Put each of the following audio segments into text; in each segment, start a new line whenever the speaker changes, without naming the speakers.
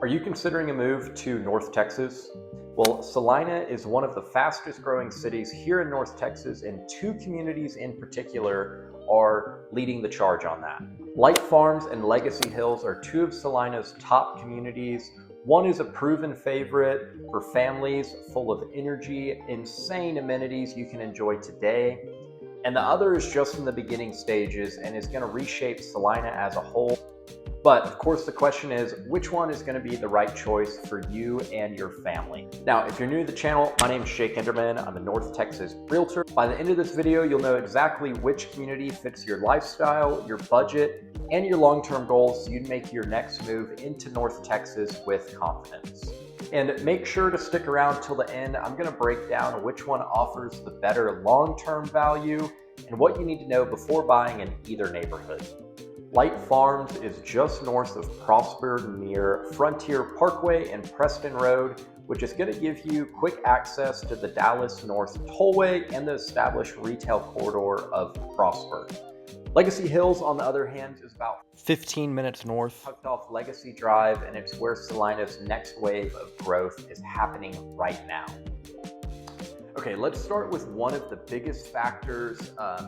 Are you considering a move to North Texas? Well, Salina is one of the fastest growing cities here in North Texas, and two communities in particular are leading the charge on that. Light Farms and Legacy Hills are two of Salina's top communities. One is a proven favorite for families, full of energy, insane amenities you can enjoy today. And the other is just in the beginning stages and is going to reshape Salina as a whole. But of course, the question is, which one is going to be the right choice for you and your family? Now, if you're new to the channel, my name is Jake Enderman. I'm a North Texas realtor. By the end of this video, you'll know exactly which community fits your lifestyle, your budget, and your long-term goals so you'd make your next move into North Texas with confidence. And make sure to stick around till the end. I'm going to break down which one offers the better long-term value and what you need to know before buying in either neighborhood. Light Farms is just north of Prosper near Frontier Parkway and Preston Road, which is going to give you quick access to the Dallas North Tollway and the established retail corridor of Prosper. Legacy Hills, on the other hand, is about 15 minutes north, tucked off Legacy Drive, and it's where Salina's next wave of growth is happening right now. Okay, let's start with one of the biggest factors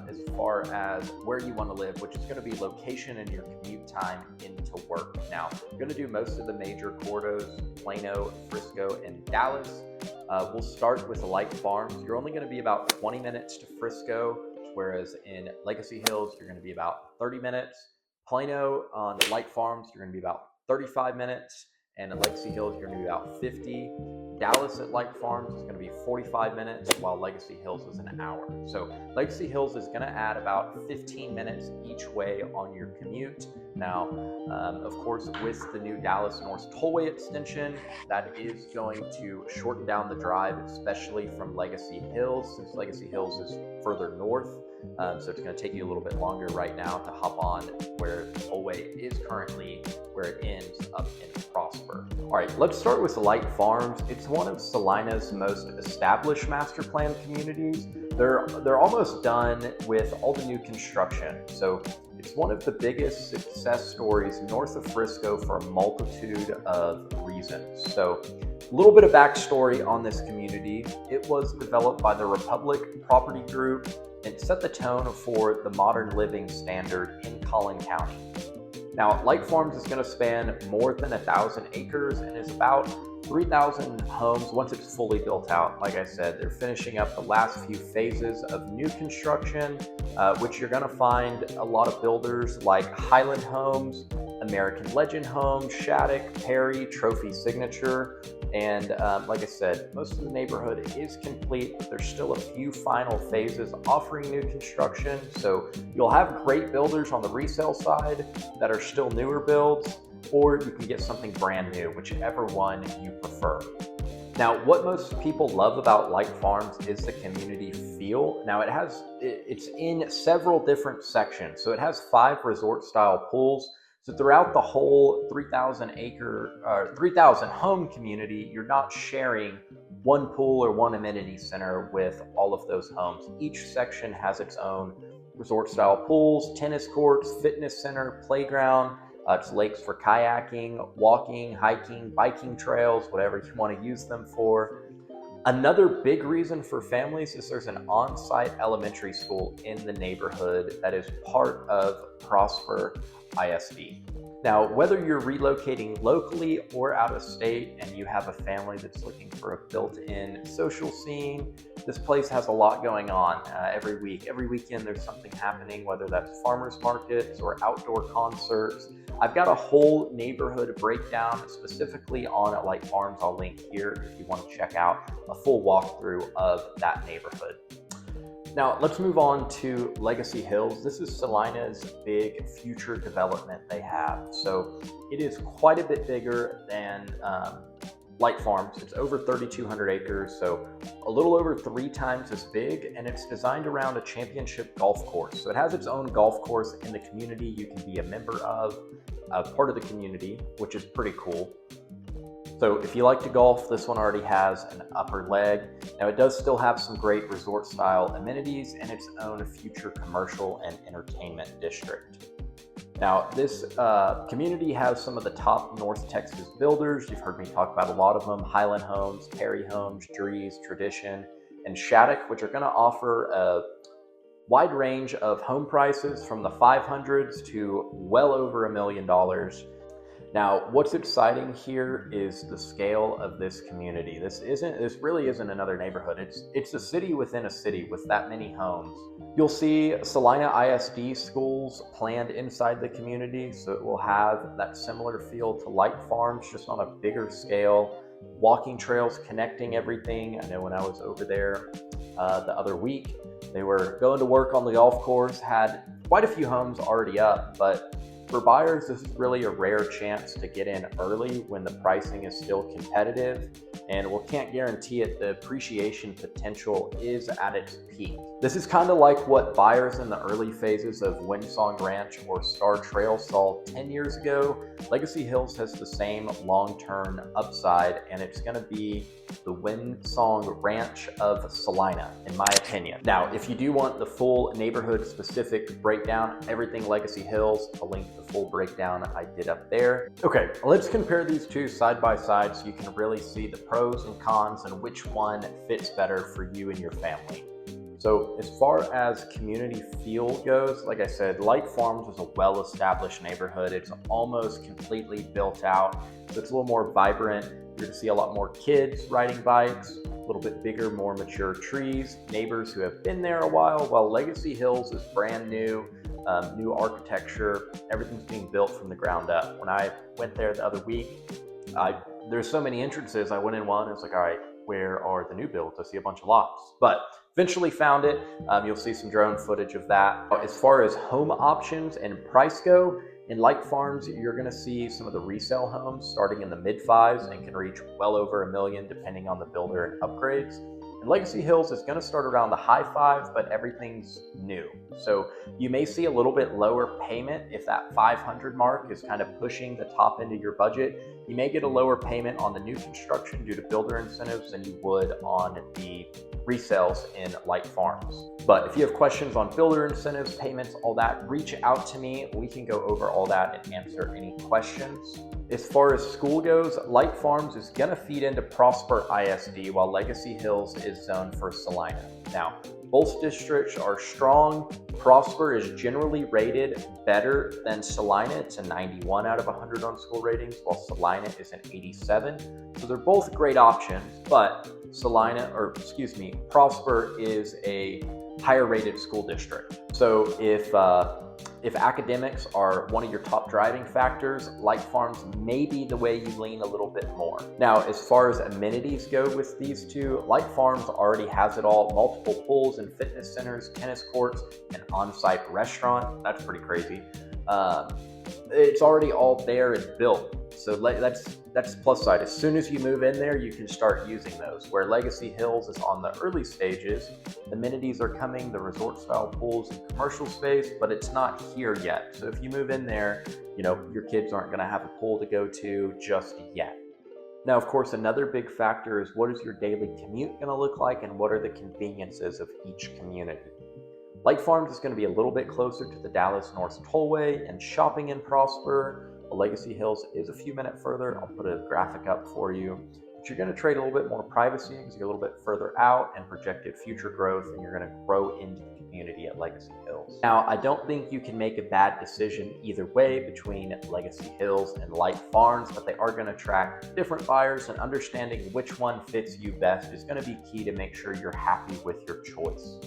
as far as where you want to live, which is going to be location and your commute time into work. Now, you're going to do most of the major corridors, Plano, Frisco, and Dallas. We'll start with Light Farms. You're only going to be about 20 minutes to Frisco, whereas in Legacy Hills, you're going to be about 30 minutes. Plano on Light Farms, you're going to be about 35 minutes. And at Legacy Hills, you're going to be about 50. Dallas at Light Farms is going to be 45 minutes, while Legacy Hills is an hour. So Legacy Hills is going to add about 15 minutes each way on your commute. Now, of course, with the new Dallas North Tollway extension, that is going to shorten down the drive, especially from Legacy Hills, since Legacy Hills is further north. So it's going to take you a little bit longer right now to hop on where the tollway is currently, where it ends up in Prosper. All right, let's start with Light Farms. It's one of Salina's most established master plan communities. They're almost done with all the new construction. So it's one of the biggest success stories north of Frisco for a multitude of reasons. So a little bit of backstory on this community. It was developed by the Republic Property Group and set the tone for the modern living standard in Collin County. Now, Light Farms is going to span more than 1,000 acres and is about 3,000 homes once it's fully built out. Like I said, they're finishing up the last few phases of new construction, which you're going to find a lot of builders like Highland Homes, American Legend Homes, Shattuck, Perry, Trophy Signature. And like I said, most of the neighborhood is complete, but there's still a few final phases offering new construction. So you'll have great builders on the resale side that are still newer builds, or you can get something brand new, whichever one you prefer. Now, what most people love about Light Farms is the community feel. Now, it's in several different sections. So it has 5 resort style pools. So throughout the whole 3,000 home community, you're not sharing one pool or one amenity center with all of those homes. Each section has its own resort style pools, tennis courts, fitness center, playground. It's lakes for kayaking, walking, hiking, biking trails, whatever you want to use them for. Another big reason for families is there's an on-site elementary school in the neighborhood that is part of Prosper ISD. Now, whether you're relocating locally or out of state and you have a family that's looking for a built-in social scene, this place has a lot going on every week. Every weekend there's something happening, whether that's farmers markets or outdoor concerts. I've got a whole neighborhood breakdown specifically on Light Farms. I'll link here if you want to check out a full walkthrough of that neighborhood. Now, let's move on to Legacy Hills. This is Salina's big future development they have. So it is quite a bit bigger than Light Farms. It's over 3,200 acres, so a little over 3 times as big, and it's designed around a championship golf course. So it has its own golf course in the community. You can be a member of, part of the community, which is pretty cool. So if you like to golf, this one already has an upper leg. Now it does still have some great resort style amenities and its own future commercial and entertainment district. Now, this community has some of the top North Texas builders. You've heard me talk about a lot of them: Highland Homes, Perry Homes, Drees, Tradition, and Shattuck, which are going to offer a wide range of home prices from the 500s to well over $1 million. Now, what's exciting here is the scale of this community. This really isn't another neighborhood. It's a city within a city with that many homes. You'll see Salina ISD schools planned inside the community, so it will have that similar feel to Light Farms, just on a bigger scale. Walking trails connecting everything. I know when I was over there the other week, they were going to work on the golf course, had quite a few homes already up, but for buyers, this is really a rare chance to get in early when the pricing is still competitive, and we can't guarantee it. The appreciation potential is at its peak. This is kind of like what buyers in the early phases of Windsong Ranch or Star Trail saw 10 years ago. Legacy Hills has the same long-term upside, and it's going to be the Windsong Ranch of Salina, in my opinion. Now, if you do want the full neighborhood-specific breakdown, everything Legacy Hills, I'll link the full breakdown I did up there. Okay, let's compare these two side by side so you can really see the pros and cons and which one fits better for you and your family. So as far as community feel goes, like I said, Light Farms is a well-established neighborhood. It's almost completely built out, so it's a little more vibrant. You're going to see a lot more kids riding bikes, a little bit bigger, more mature trees, neighbors who have been there a while Legacy Hills is brand new. New architecture, everything's being built from the ground up. When I went there the other week, there's so many entrances. I went in one, it's like, all right, where are the new builds? I see a bunch of lots, but eventually found it. You'll see some drone footage of that. As far as home options and price go, in Light Farms, you're gonna see some of the resale homes starting in the mid-fives and can reach well over $1 million depending on the builder and upgrades. And Legacy Hills is going to start around the high fives, but everything's new. So you may see a little bit lower payment if that 500 mark is kind of pushing the top end of your budget. You may get a lower payment on the new construction due to builder incentives than you would on the resales in Light Farms. But if you have questions on builder incentives, payments, all that, reach out to me. We can go over all that and answer any questions. As far as school goes, Light Farms is going to feed into Prosper ISD while Legacy Hills is zoned for Salina. Now, both districts are strong. Prosper is generally rated better than Salina. It's a 91 out of 100 on school ratings, while Salina is an 87. So they're both great options, but Prosper is a higher rated school district. So if academics are one of your top driving factors, Light Farms may be the way you lean a little bit more. Now, as far as amenities go with these two, Light Farms already has it all: multiple pools and fitness centers, tennis courts, an on-site restaurant. That's pretty crazy. It's already all there and built. So that's the plus side. As soon as you move in there, you can start using those. Where Legacy Hills is on the early stages, the amenities are coming, the resort style pools and commercial space, but it's not here yet. So if you move in there, your kids aren't going to have a pool to go to just yet. Now, of course, another big factor is what is your daily commute going to look like and what are the conveniences of each community. Light Farms is going to be a little bit closer to the Dallas North Tollway and shopping in Prosper. Legacy Hills is a few minutes further. I'll put a graphic up for you. But you're going to trade a little bit more privacy because you're a little bit further out and projected future growth, and you're going to grow into the community at Legacy Hills. Now, I don't think you can make a bad decision either way between Legacy Hills and Light Farms, but they are going to attract different buyers, and understanding which one fits you best is going to be key to make sure you're happy with your choice.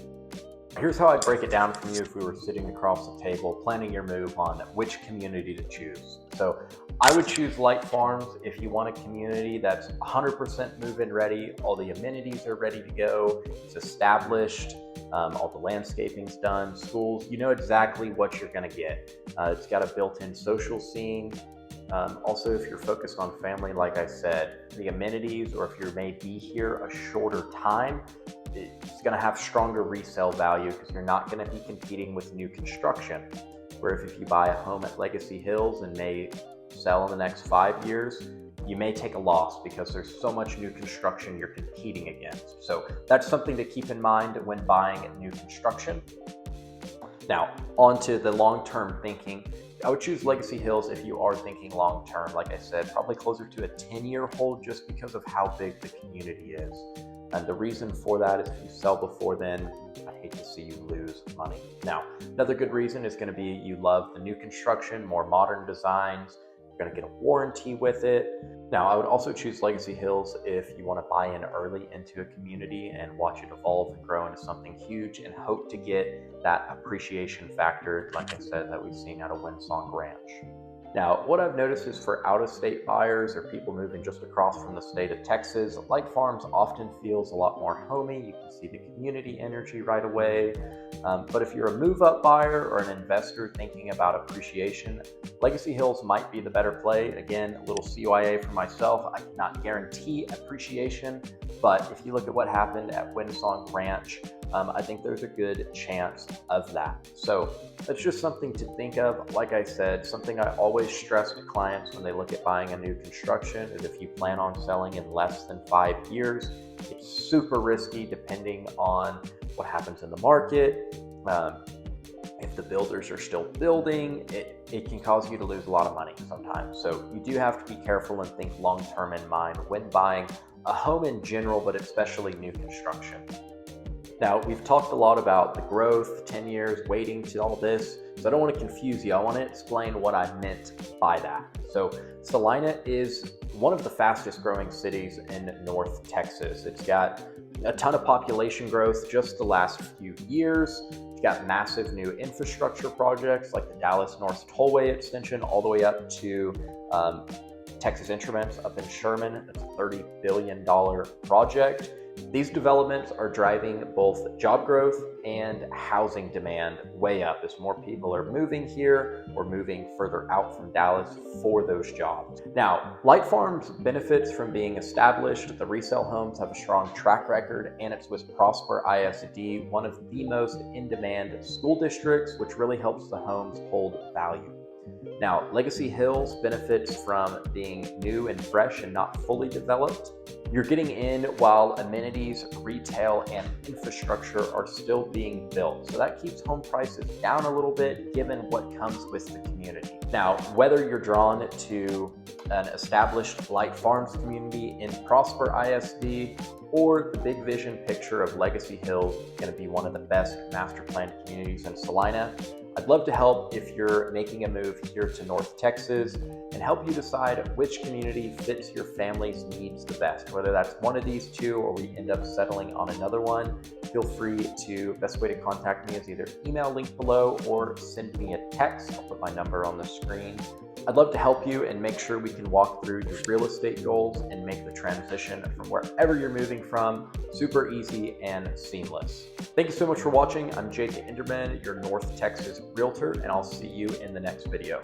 Here's how I'd break it down from you if we were sitting across the table planning your move on which community to choose. So I would choose Light Farms if you want a community that's 100% move-in ready, all the amenities are ready to go, it's established, all the landscaping's done, schools, you know exactly what you're going to get. It's got a built-in social scene. Also, if you're focused on family, like I said, the amenities, or if you may be here a shorter time, it's going to have stronger resale value because you're not going to be competing with new construction. Where if you buy a home at Legacy Hills and may sell in the next 5 years, you may take a loss because there's so much new construction you're competing against. So that's something to keep in mind when buying new construction. Now, on to the long-term thinking. I would choose Legacy Hills if you are thinking long term. Like I said, probably closer to a 10-year hold just because of how big the community is. And the reason for that is if you sell before then, I hate to see you lose money. Now, another good reason is going to be you love the new construction, more modern designs. You're going to get a warranty with it. Now, I would also choose Legacy Hills if you want to buy in early into a community and watch it evolve and grow into something huge and hope to get that appreciation factor, like I said, that we've seen out of Windsong Ranch. Now, what I've noticed is for out-of-state buyers or people moving just across from the state of Texas, Light Farms often feels a lot more homey. You can see the community energy right away. But if you're a move-up buyer or an investor thinking about appreciation, Legacy Hills might be the better play. Again, a little CYA for myself. I cannot guarantee appreciation, but if you look at what happened at Windsong Ranch, I think there's a good chance of that. So that's just something to think of. Like I said, something I always stress to clients when they look at buying a new construction is if you plan on selling in less than 5 years, it's super risky depending on what happens in the market. If the builders are still building, it can cause you to lose a lot of money sometimes. So you do have to be careful and think long-term in mind when buying a home in general, but especially new construction. Now, we've talked a lot about the growth, 10 years, waiting to all this, so I don't want to confuse you. I want to explain what I meant by that. So Salina is one of the fastest growing cities in North Texas. It's got a ton of population growth just the last few years. It's got massive new infrastructure projects like the Dallas North Tollway extension all the way up to Texas Instruments up in Sherman. That's a $30 billion project. These developments are driving both job growth and housing demand way up as more people are moving here or moving further out from Dallas for those jobs. Now, Light Farms benefits from being established. The resale homes have a strong track record, and it's with Prosper ISD, one of the most in-demand school districts, which really helps the homes hold value. Now, Legacy Hills benefits from being new and fresh and not fully developed. You're getting in while amenities, retail, and infrastructure are still being built. So that keeps home prices down a little bit given what comes with the community. Now, whether you're drawn to an established Light Farms community in Prosper ISD or the big vision picture of Legacy Hills is going to be one of the best master planned communities in Salina, I'd love to help if you're making a move here to North Texas and help you decide which community fits your family's needs the best. Whether that's one of these two or we end up settling on another one, feel free to, best way to contact me is either email link below or send me a text. I'll put my number on the screen. I'd love to help you and make sure we can walk through your real estate goals and make the transition from wherever you're moving from super easy and seamless. Thank you so much for watching. I'm Jake Enderman, your North Texas realtor, and I'll see you in the next video.